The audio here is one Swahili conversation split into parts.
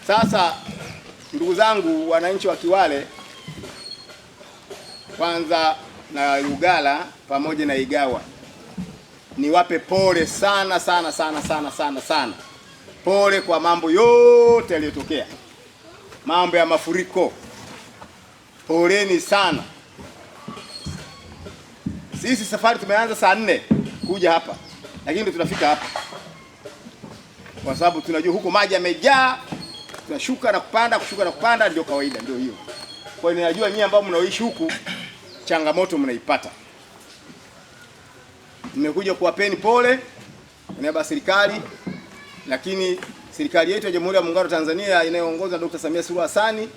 Sasa ndugu zangu wananchi wa Kiwale, kwanza na Lugala pamoja na Igawa, niwape pole sana sana sana sana sana sana. Pole kwa mambo yote yaliyotokea, mambo ya mafuriko. Poleni sana. Sisi safari tumeanza saa 4 kuja hapa, lakini ndio tunafika hapa kwa sababu tunajua huko maji yamejaa, tunashuka na kupanda, kushuka na kupanda, ndio kawaida, ndio hiyo. Kwa hiyo ninajua nyinyi ambao mnaoishi huku changamoto mnaipata. Nimekuja kuwapeni pole kwa niaba ya serikali, lakini serikali yetu ya Jamhuri ya Muungano wa Tanzania inayoongozwa na Dr. Samia Suluhu Hassan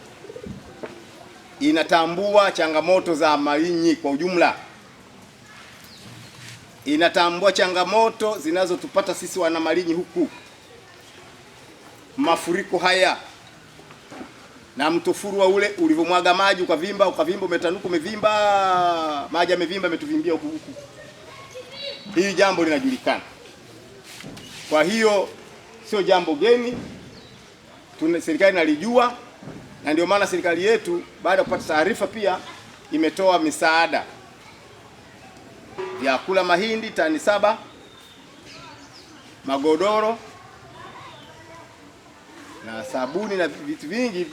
inatambua changamoto za Malinyi kwa ujumla. Inatambua changamoto zinazotupata sisi wana Malinyi huku. Mafuriko haya na mto Furwa ule ulivyomwaga maji ukavimba umetanuka, umevimba, maji yamevimba, yametuvimbia huku. Hili jambo linajulikana. Kwa hiyo sio jambo geni, serikali inalijua, na ndio maana serikali yetu baada ya kupata taarifa pia imetoa misaada. Vyakula, mahindi tani 7, magodoro na sabuni na vitu vingi,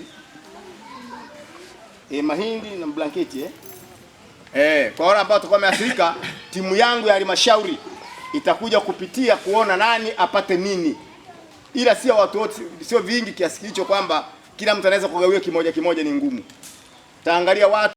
mahindi na blanketi kwa wale ambao tutakuwa wameathirika. Timu yangu ya halmashauri itakuja kupitia kuona nani apate nini, ila sio watu wote, sio vingi kiasi hicho kwamba kila mtu anaweza kugawia kimoja kimoja, ni ngumu. Taangalia watu